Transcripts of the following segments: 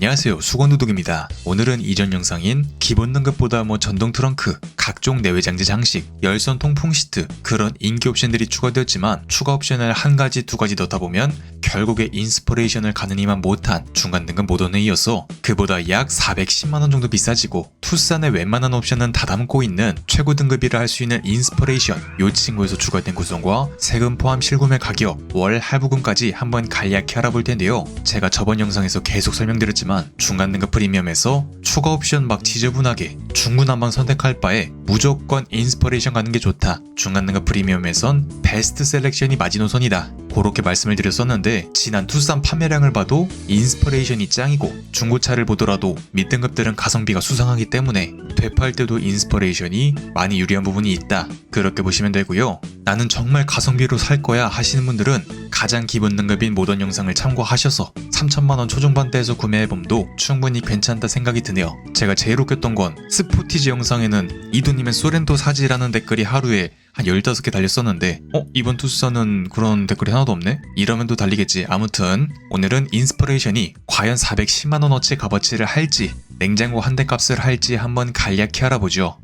안녕하세요, 수건도둑입니다. 오늘은 이전 영상인 기본 등급보다 전동 트렁크, 각종 내외장재 장식, 열선 통풍 시트 그런 인기 옵션들이 추가되었지만 추가 옵션을 한 가지 두 가지 넣다 보면 결국에 인스퍼레이션을 가느니만 못한 중간 등급 모던에 이어서 그보다 약 410만원 정도 비싸지고 투싼의 웬만한 옵션은 다 담고 있는 최고 등급이라 할 수 있는 인스퍼레이션, 요 친구에서 추가된 구성과 세금 포함 실구매 가격, 월 할부금까지 한번 간략히 알아볼 텐데요. 제가 저번 영상에서 계속 설명드렸지만 중간 등급 프리미엄에서 추가 옵션 막 지저분하게 중구난방 선택할 바에 무조건 인스퍼레이션 가는 게 좋다. 중간 등급 프리미엄에선 베스트 셀렉션이 마지노선이다. 그렇게 말씀을 드렸었는데 지난 투싼 판매량을 봐도 인스퍼레이션이 짱이고 중고차를 보더라도 밑등급들은 가성비가 수상하기 때문에 되팔 때도 인스퍼레이션이 많이 유리한 부분이 있다. 그렇게 보시면 되고요. 나는 정말 가성비로 살 거야 하시는 분들은 가장 기본 등급인 모던 영상을 참고하셔서 3천만원 초중반대에서 구매해봄도 충분히 괜찮다 생각이 드네요. 제가 제일 웃겼던 건 스포티지 영상에는 이 돈이면 소렌토 사지라는 댓글이 하루에 한 15개 달렸었는데 이번 투싼은 그런 댓글이 하나도 없네? 이러면 또 달리겠지. 아무튼 오늘은 인스퍼레이션이 과연 410만원어치 값어치를 할지 냉장고 한 대 값을 할지 한번 간략히 알아보죠.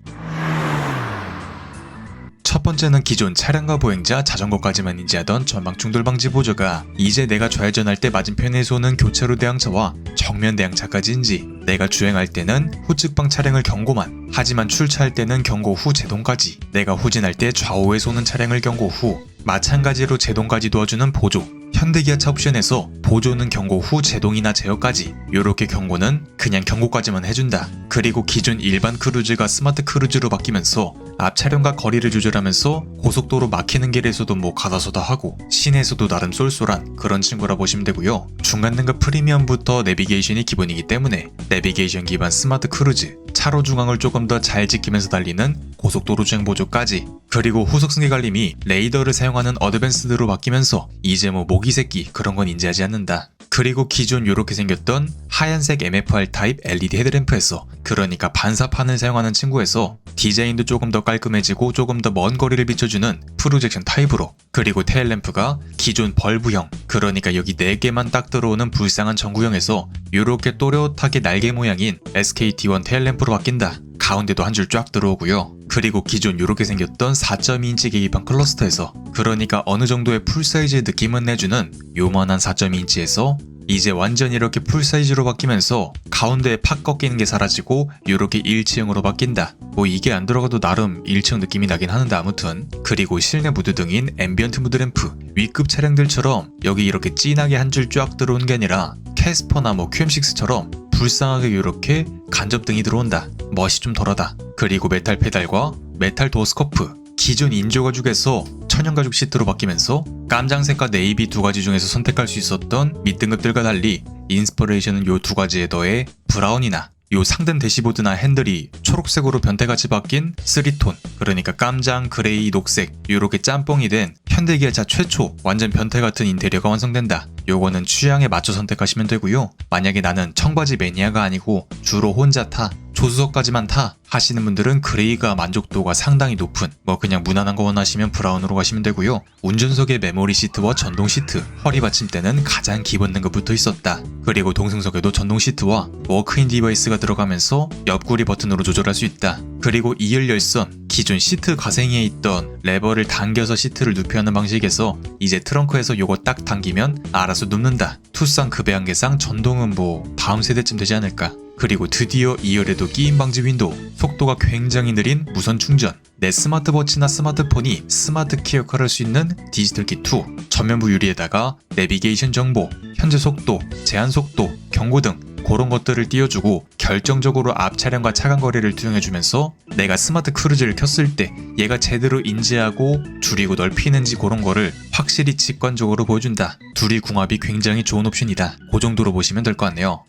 첫 번째는 기존 차량과 보행자, 자전거까지만 인지하던 전방 충돌 방지 보조가 이제 내가 좌회전할 때 맞은편에서 오는 교차로 대항차와 정면 대항차까지 인지, 내가 주행할 때는 후측방 차량을 경고만, 하지만 출차할 때는 경고 후 제동까지, 내가 후진할 때 좌우에서 오는 차량을 경고 후 마찬가지로 제동까지 도와주는 보조, 현대기아차 옵션에서 보조는 경고 후 제동이나 제어까지, 요렇게 경고는 그냥 경고까지만 해준다. 그리고 기존 일반 크루즈가 스마트 크루즈로 바뀌면서 앞 차량과 거리를 조절하면서 고속도로 막히는 길에서도 가다서다 하고 시내에서도 나름 쏠쏠한 그런 친구라 보시면 되고요. 중간 등급 프리미엄부터 내비게이션이 기본이기 때문에 내비게이션 기반 스마트 크루즈, 차로 중앙을 조금 더 잘 지키면서 달리는 고속도로 주행 보조까지, 그리고 후속 승계 관림이 레이더를 사용하는 어드밴스드로 바뀌면서 이제 모기새끼 그런 건 인지하지 않는다. 그리고 기존 요렇게 생겼던 하얀색 MFR 타입 LED 헤드램프에서, 그러니까 반사판을 사용하는 친구에서 디자인도 조금 더 깔끔해지고 조금 더 먼 거리를 비춰주는 프로젝션 타입으로, 그리고 테일램프가 기존 벌브형, 그러니까 여기 4개만 딱 들어오는 불쌍한 전구형에서 요렇게 또렷하게 날개 모양인 SKT1 테일램프로 바뀐다. 가운데도 한 줄 쫙 들어오고요. 그리고 기존 요렇게 생겼던 4.2인치 계기판 클러스터에서, 그러니까 어느 정도의 풀사이즈의 느낌은 내주는 요만한 4.2인치에서 이제 완전 이렇게 풀사이즈로 바뀌면서 가운데에 팍 꺾이는 게 사라지고 요렇게 일체형으로 바뀐다. 이게 안 들어가도 나름 일체형 느낌이 나긴 하는데 아무튼. 그리고 실내 무드등인 앰비언트 무드램프, 위급 차량들처럼 여기 이렇게 진하게 한 줄 쫙 들어온 게 아니라 캐스퍼나 QM6처럼 불쌍하게 요렇게 간접등이 들어온다. 멋이 좀 덜하다. 그리고 메탈 페달과 메탈 도어 스커프, 기존 인조가죽에서 천연가죽 시트로 바뀌면서 깜장색과 네이비 두 가지 중에서 선택할 수 있었던 밑등급들과 달리 인스퍼레이션은 요 두 가지에 더해 브라운이나 요 상단 대시보드나 핸들이 초록색으로 변태같이 바뀐 3톤, 그러니까 깜장, 그레이, 녹색 요렇게 짬뽕이 된 현대기아차 최초 완전 변태같은 인테리어가 완성된다. 요거는 취향에 맞춰 선택하시면 되고요. 만약에 나는 청바지 매니아가 아니고 주로 혼자 타, 조수석까지만 타 하시는 분들은 그레이가 만족도가 상당히 높은 그냥 무난한 거 원하시면 브라운으로 가시면 되고요. 운전석에 메모리 시트와 전동 시트, 허리 받침대는 가장 기본 등급 붙어 있었다. 그리고 동승석에도 전동 시트와 워크인 디바이스가 들어가면서 옆구리 버튼으로 조절할 수 있다. 그리고 2열 열선, 기존 시트 가생이에 있던 레버를 당겨서 시트를 눕혀하는 방식에서 이제 트렁크에서 요거 딱 당기면 알아서 눕는다. 투싼 급여한계상 전동은 다음 세대쯤 되지 않을까. 그리고 드디어 2열에도 끼임 방지 윈도우, 속도가 굉장히 느린 무선 충전, 내 스마트워치나 스마트폰이 스마트 키 역할을 할 수 있는 디지털 키 2, 전면부 유리에다가 내비게이션 정보, 현재 속도, 제한 속도, 경고등 그런 것들을 띄워주고 결정적으로 앞 차량과 차간 거리를 투영해주면서 내가 스마트 크루즈를 켰을 때 얘가 제대로 인지하고 줄이고 넓히는지 그런 거를 확실히 직관적으로 보여준다. 둘이 궁합이 굉장히 좋은 옵션이다. 그 정도로 보시면 될 것 같네요.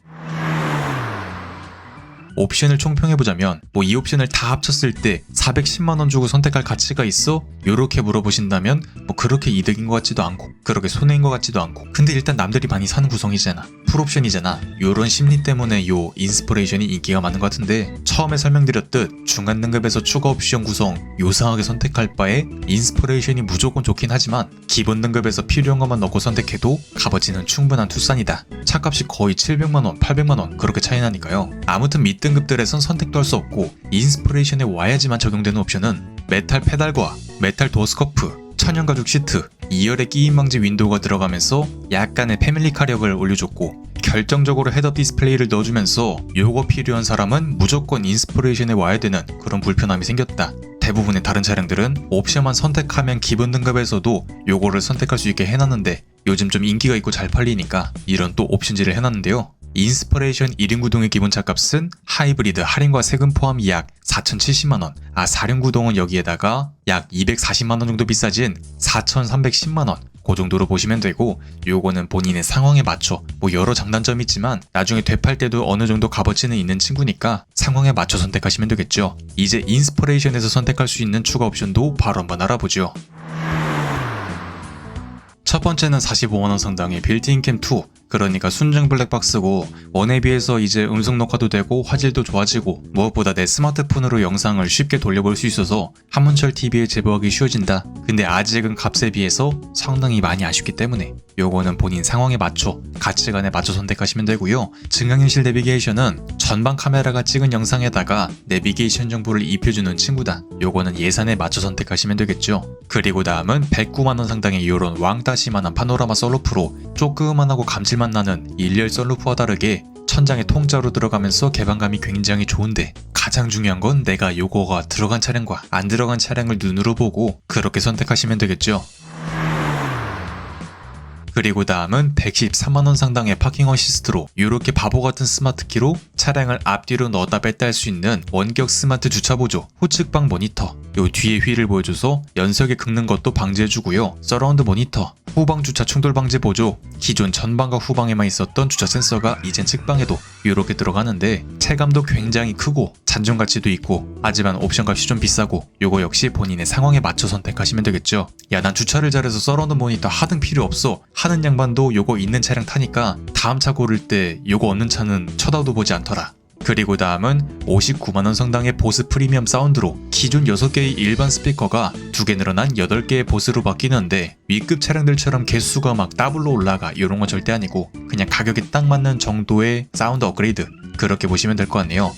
옵션을 총평해보자면 이 옵션을 다 합쳤을 때 410만원 주고 선택할 가치가 있어? 요렇게 물어보신다면 그렇게 이득인 것 같지도 않고 그렇게 손해인 것 같지도 않고 근데 일단 남들이 많이 사는 구성이잖아. 풀옵션이잖아. 요런 심리 때문에 요 인스퍼레이션이 인기가 많은 것 같은데 처음에 설명드렸듯 중간 등급에서 추가 옵션 구성 요상하게 선택할 바에 인스퍼레이션이 무조건 좋긴 하지만 기본 등급에서 필요한 것만 넣고 선택해도 값어치는 충분한 투싼이다. 차값이 거의 700만원, 800만원 그렇게 차이 나니까요. 아무튼 밑등급들에선 선택도 할 수 없고 인스퍼레이션에 와야지만 적용되는 옵션은 메탈 페달과 메탈 도어 스커프, 천연가죽 시트, 2열의 끼임 방지 윈도우가 들어가면서 약간의 패밀리카력을 올려줬고 결정적으로 헤드업 디스플레이를 넣어주면서 요거 필요한 사람은 무조건 인스퍼레이션에 와야 되는 그런 불편함이 생겼다. 대부분의 다른 차량들은 옵션만 선택하면 기본 등급에서도 요거를 선택할 수 있게 해놨는데 요즘 좀 인기가 있고 잘 팔리니까 이런 또 옵션지를 해놨는데요. 인스퍼레이션 1인 구동의 기본 차값은 하이브리드 할인과 세금 포함 약 4,070만원, 4륜 구동은 여기에다가 약 240만원 정도 비싸진 4,310만원 그 정도로 보시면 되고 요거는 본인의 상황에 맞춰 여러 장단점이 있지만 나중에 되팔 때도 어느 정도 값어치는 있는 친구니까 상황에 맞춰 선택하시면 되겠죠. 이제 인스퍼레이션에서 선택할 수 있는 추가 옵션도 바로 한번 알아보죠. 첫 번째는 45만원 상당의 빌트인 캠 2, 그러니까 순정 블랙박스고 원에 비해서 이제 음성 녹화도 되고 화질도 좋아지고 무엇보다 내 스마트폰으로 영상을 쉽게 돌려볼 수 있어서 한문철 TV에 제보하기 쉬워진다. 근데 아직은 값에 비해서 상당히 많이 아쉽기 때문에 요거는 본인 상황에 맞춰 가치관에 맞춰 선택하시면 되고요. 증강현실 내비게이션은 전방 카메라가 찍은 영상에다가 내비게이션 정보를 입혀주는 친구다. 요거는 예산에 맞춰 선택하시면 되겠죠. 그리고 다음은 109만원 상당의 요런 왕따시만한 파노라마 썬루프로 조그만하고 감질만 나는 일렬 썬루프와 다르게 천장에 통짜로 들어가면서 개방감이 굉장히 좋은데 가장 중요한 건 내가 요거가 들어간 차량과 안 들어간 차량을 눈으로 보고 그렇게 선택하시면 되겠죠. 그리고 다음은 113만원 상당의 파킹 어시스트로 이렇게 바보같은 스마트키로 차량을 앞뒤로 넣었다 뺐다 할 수 있는 원격 스마트 주차 보조, 후측방 모니터, 요 뒤에 휠을 보여줘서 연석에 긁는 것도 방지해주고요. 서라운드 모니터, 후방 주차 충돌 방지 보조, 기존 전방과 후방에만 있었던 주차 센서가 이젠 측방에도 이렇게 들어가는데 체감도 굉장히 크고 잔존 가치도 있고 하지만 옵션 값이 좀 비싸고 요거 역시 본인의 상황에 맞춰 선택하시면 되겠죠. 야, 난 주차를 잘해서 서라운드 모니터 하등 필요 없어 하는 양반도 요거 있는 차량 타니까 다음 차 고를 때 요거 없는 차는 쳐다도 보지 않더라. 그리고 다음은 59만원 상당의 보스 프리미엄 사운드로 기존 6개의 일반 스피커가 2개 늘어난 8개의 보스로 바뀌는데 위급 차량들처럼 개수가 막 더블로 올라가 이런 건 절대 아니고 그냥 가격에 딱 맞는 정도의 사운드 업그레이드 그렇게 보시면 될 것 같네요.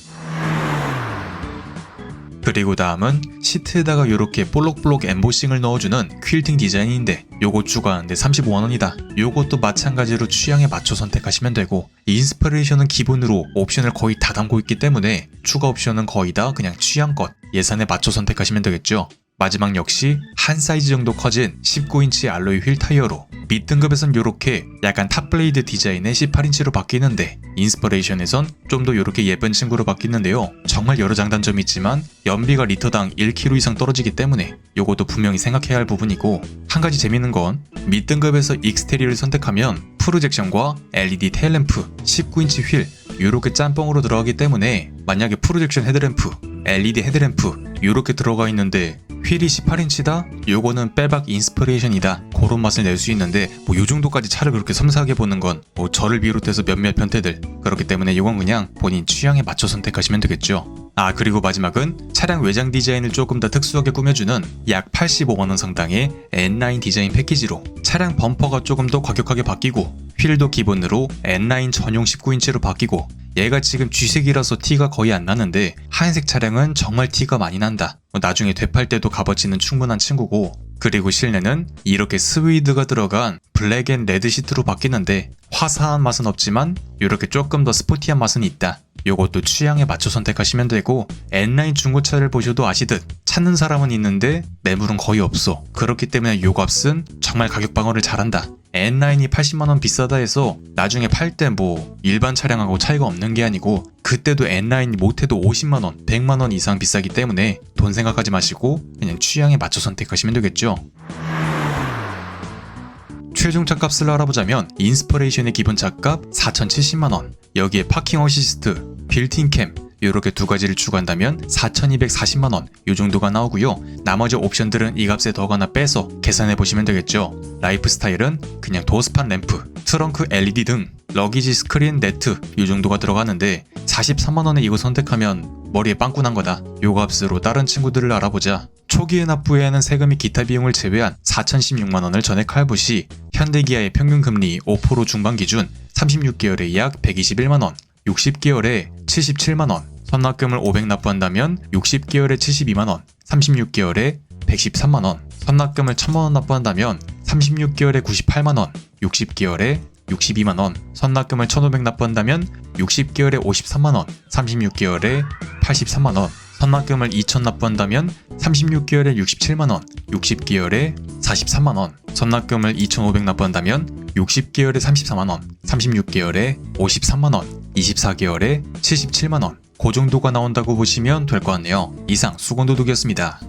그리고 다음은 시트에다가 이렇게 볼록볼록 엠보싱을 넣어주는 퀼팅 디자인인데 요거 추가하는데 35만원이다. 요것도 마찬가지로 취향에 맞춰 선택하시면 되고 인스퍼레이션은 기본으로 옵션을 거의 다 담고 있기 때문에 추가 옵션은 거의 다 그냥 취향껏 예산에 맞춰 선택하시면 되겠죠. 마지막 역시 한 사이즈 정도 커진 19인치 알로이 휠 타이어로 밑등급에선 요렇게 약간 탑블레이드 디자인의 18인치로 바뀌는데 인스퍼레이션에선 좀 더 요렇게 예쁜 친구로 바뀌는데요. 정말 여러 장단점이 있지만 연비가 리터당 1km 이상 떨어지기 때문에 요것도 분명히 생각해야 할 부분이고 한 가지 재밌는 건 밑등급에서 익스테리어를 선택하면 프로젝션과 LED 테일램프, 19인치 휠 요렇게 짬뽕으로 들어가기 때문에 만약에 프로젝션 헤드램프, LED 헤드램프 요렇게 들어가 있는데 휠이 18인치다? 요거는 빼박 인스퍼레이션이다. 그런 맛을 낼 수 있는데 요 정도까지 차를 그렇게 섬세하게 보는 건 저를 비롯해서 몇몇 변태들 그렇기 때문에 이건 그냥 본인 취향에 맞춰 선택하시면 되겠죠. 그리고 마지막은 차량 외장 디자인을 조금 더 특수하게 꾸며주는 약 85만원 상당의 N9 디자인 패키지로 차량 범퍼가 조금 더 과격하게 바뀌고 휠도 기본으로 N9 전용 19인치로 바뀌고 얘가 지금 쥐색이라서 티가 거의 안 나는데 하얀색 차량은 정말 티가 많이 난다. 나중에 되팔 때도 값어치는 충분한 친구고 그리고 실내는 이렇게 스위드가 들어간 블랙 앤 레드 시트로 바뀌는데 화사한 맛은 없지만 이렇게 조금 더 스포티한 맛은 있다. 요것도 취향에 맞춰 선택하시면 되고 N9 중고차를 보셔도 아시듯 찾는 사람은 있는데 매물은 거의 없어. 그렇기 때문에 요 값은 정말 가격 방어를 잘한다. N9이 80만원 비싸다 해서 나중에 팔 때 일반 차량하고 차이가 없는 게 아니고 그때도 N9이 못해도 50만원, 100만원 이상 비싸기 때문에 돈 생각하지 마시고 그냥 취향에 맞춰 선택하시면 되겠죠. 최종 차값을 알아보자면 인스퍼레이션의 기본 차값 4,070만원, 여기에 파킹 어시스트, 빌트인 캠, 이렇게 두 가지를 추가한다면 4,240만원 이 정도가 나오고요. 나머지 옵션들은 이 값에 더거나 빼서 계산해 보시면 되겠죠. 라이프 스타일은 그냥 도어스판 램프, 트렁크 LED 등, 러기지 스크린 네트 이 정도가 들어가는데 43만원에 이거 선택하면 머리에 빵꾸 난 거다. 요 값으로 다른 친구들을 알아보자. 초기에 납부해야 하는 세금이 기타 비용을 제외한 4,016만원을 전액 할부 시 현대기아의 평균 금리 5% 중반 기준 36개월에 약 121만원, 60개월에 77만원, 선납금을 500 납부한다면 60개월에 72만원, 36개월에 113만원, 선납금을 1000만원 납부한다면 36개월에 98만원, 60개월에 62만원, 선납금을 1500 납부한다면 60개월에 53만원, 36개월에 83만원, 선납금을 2000 납부한다면 36개월에 67만원, 60개월에 43만원, 선납금을 2500 납부한다면 60개월에 34만원, 36개월에 53만원, 24개월에 77만원, 그 정도가 나온다고 보시면 될 것 같네요. 이상 수건도둑이었습니다.